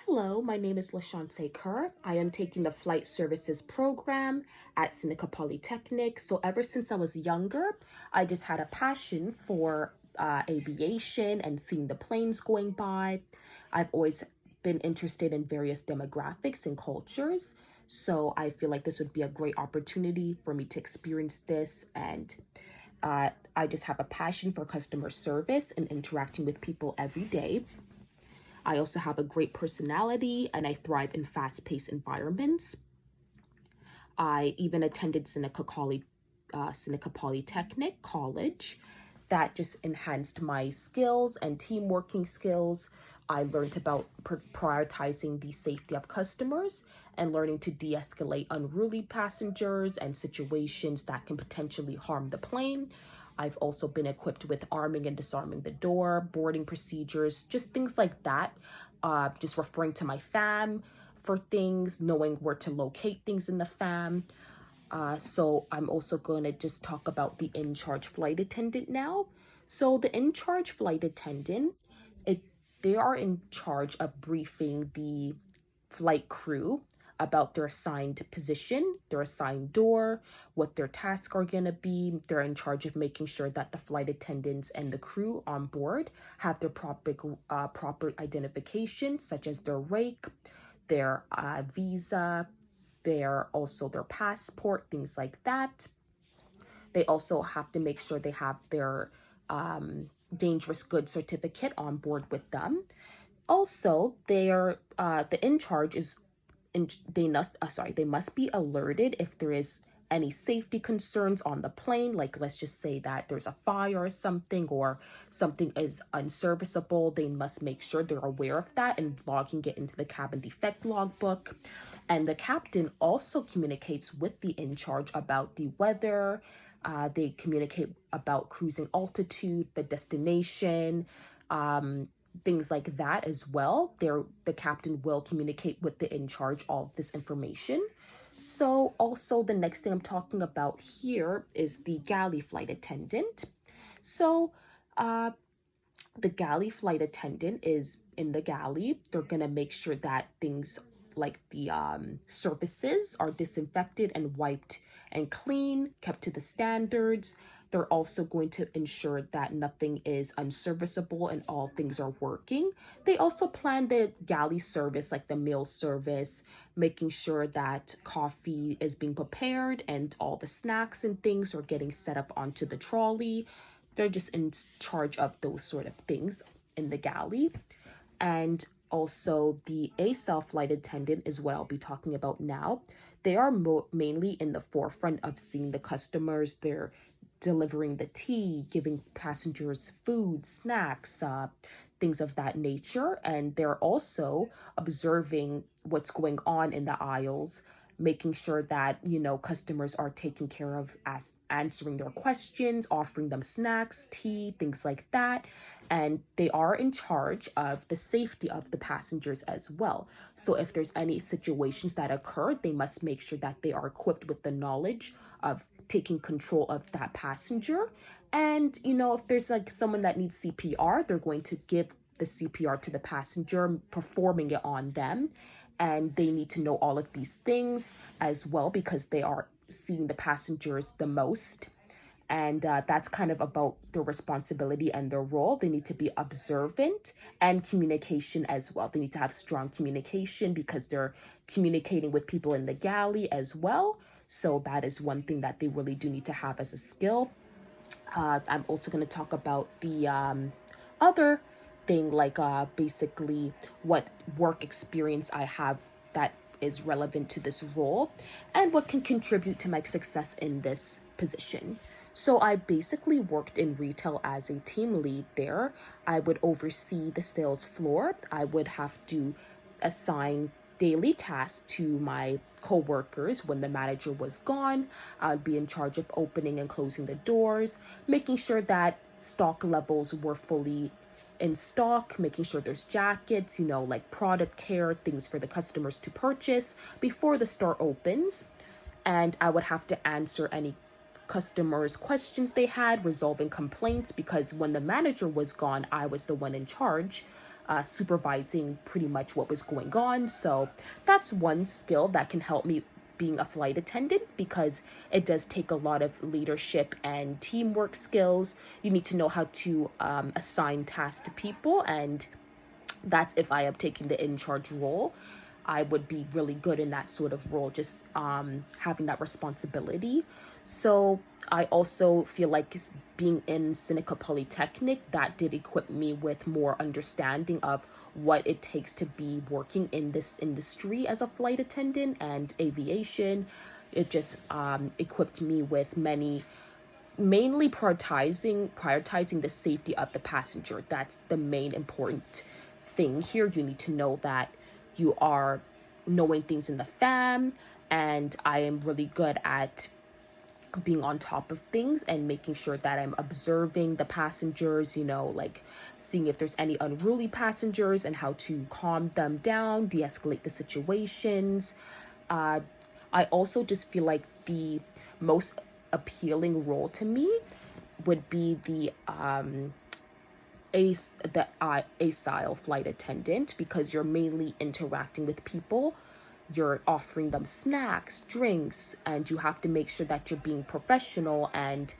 Hello, my name is LaShante Kerr. I am taking the flight services program at Seneca Polytechnic. So ever since I was younger, I just had a passion for aviation and seeing the planes going by. I've always been interested in various demographics and cultures. So I feel like this would be a great opportunity for me to experience this. And I just have a passion for customer service and interacting with people every day. I also have a great personality and I thrive in fast paced environments. I even attended Seneca Polytechnic College. That just enhanced my skills and team working skills. I learned about prioritizing the safety of customers and learning to de escalate unruly passengers and situations that can potentially harm the plane. I've also been equipped with arming and disarming the door, boarding procedures, just things like that. Just referring to my fam for things, knowing where to locate things in the fam. So I'm also going to just talk about the in-charge flight attendant now. So the in-charge flight attendant, it they are in charge of briefing the flight crew about their assigned position, their assigned door, what their tasks are going to be. They're in charge of making sure that the flight attendants and the crew on board have their proper identification, such as their rake, their visa, their passport, things like that. They also have to make sure they have their dangerous goods certificate on board with them. Also, the in charge is they must be alerted if there is any safety concerns on the plane, like let's just say that there's a fire or something is unserviceable. They must make sure they're aware of that and logging it into the cabin defect logbook. And the captain also communicates with the in charge about the weather. They communicate about cruising altitude, the destination, things like that as well. The captain will communicate with the in charge all of this information. So also the next thing I'm talking about here is the galley flight attendant. So the galley flight attendant is in the galley. They're gonna make sure that things like the surfaces are disinfected and wiped and clean, kept to the standards. They're also going to ensure that nothing is unserviceable and all things are working. They also plan the galley service, like the meal service, making sure that coffee is being prepared and all the snacks and things are getting set up onto the trolley. They're just in charge of those sort of things in the galley. And also the ASL flight attendant is what I'll be talking about now. They are mainly in the forefront of seeing the customers. They're delivering the tea, giving passengers food, snacks, things of that nature. And they're also observing what's going on in the aisles, making sure that, customers are taken care of, as answering their questions, offering them snacks, tea, things like that. And they are in charge of the safety of the passengers as well. So if there's any situations that occur, they must make sure that they are equipped with the knowledge of taking control of that passenger. And, if there's like someone that needs CPR, they're going to give the CPR to the passenger, performing it on them. And they need to know all of these things as well because they are seeing the passengers the most. And that's kind of about their responsibility and their role. They need to be observant and communication as well. They need to have strong communication because they're communicating with people in the galley as well. So that is one thing that they really do need to have as a skill. I'm also going to talk about the other thing, like basically what work experience I have that is relevant to this role and what can contribute to my success in this position. So I basically worked in retail as a team lead there. I would oversee the sales floor. I would have to assign daily tasks to my co-workers when the manager was gone. I'd be in charge of opening and closing the doors, making sure that stock levels were fully in stock, making sure there's jackets, like product care, things for the customers to purchase before the store opens. And I would have to answer any customers' questions they had, resolving complaints, because when the manager was gone, I was the one in charge. supervising pretty much what was going on. So that's one skill that can help me being a flight attendant, because it does take a lot of leadership and teamwork skills. You need to know how to assign tasks to people, and that's if I am taking the in charge role. I would be really good in that sort of role, just having that responsibility. So I also feel like being in Seneca Polytechnic, that did equip me with more understanding of what it takes to be working in this industry as a flight attendant and aviation. It just equipped me with mainly prioritizing the safety of the passenger. That's the main important thing here. You need to know that you are knowing things in the fam, and I am really good at being on top of things and making sure that I'm observing the passengers, like seeing if there's any unruly passengers and how to calm them down, de-escalate the situations. uh, I also just feel like the most appealing role to me would be the ASILE flight attendant, because you're mainly interacting with people. You're offering them snacks, drinks, and you have to make sure that you're being professional and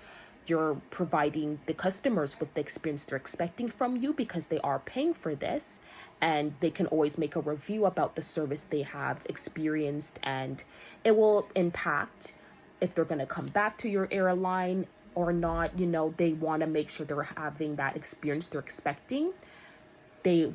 you're providing the customers with the experience they're expecting from you, because they are paying for this, and they can always make a review about the service they have experienced, and it will impact if they're going to come back to your airline or not. They want to make sure they're having that experience they're expecting. They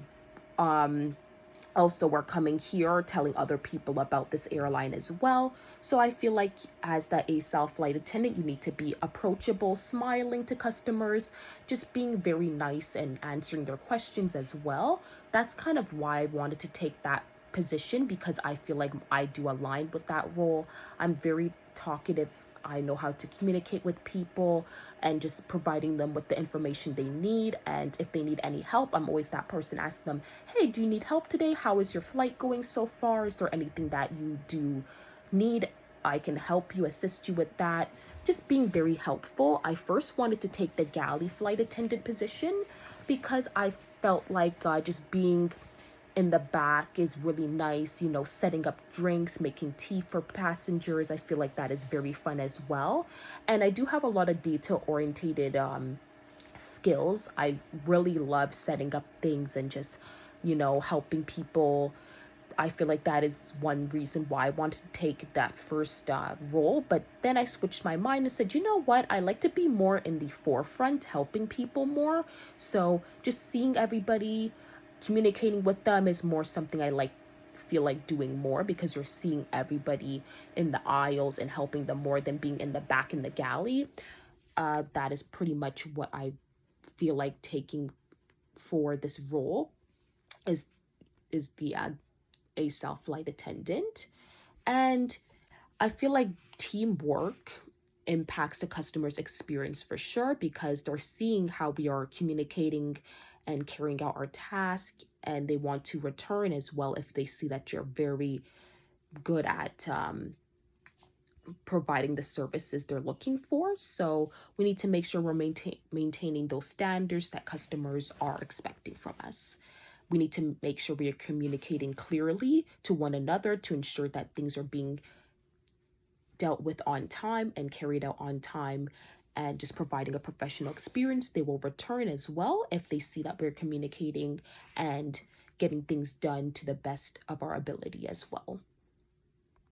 also are coming here telling other people about this airline as well. So I feel like as the ASILE flight attendant, you need to be approachable, smiling to customers, just being very nice and answering their questions as well. That's kind of why I wanted to take that position, because I feel like I do align with that role. I'm very talkative. I know how to communicate with people and just providing them with the information they need. And if they need any help, I'm always that person. Ask them, hey, do you need help today? How is your flight going so far? Is there anything that you do need? I can help you, assist you with that. Just being very helpful. I first wanted to take the galley flight attendant position because I felt like just being in the back is really nice, setting up drinks, making tea for passengers. I feel like that is very fun as well. And I do have a lot of detail orientated skills. I really love setting up things and just, helping people. I feel like that is one reason why I wanted to take that first role. But then I switched my mind and said, you know what? I like to be more in the forefront, helping people more. So just seeing everybody, communicating with them is more something I feel like doing more, because you're seeing everybody in the aisles and helping them more than being in the back in the galley. That is pretty much what I feel like taking for this role is the ASILE flight attendant. And I feel like teamwork impacts the customer's experience for sure, because they're seeing how we are communicating and carrying out our task, and they want to return as well if they see that you're very good at providing the services they're looking for. So we need to make sure we're maintaining those standards that customers are expecting from us. We need to make sure we are communicating clearly to one another to ensure that things are being dealt with on time and carried out on time, and just providing a professional experience. They will return as well if they see that we're communicating and getting things done to the best of our ability as well.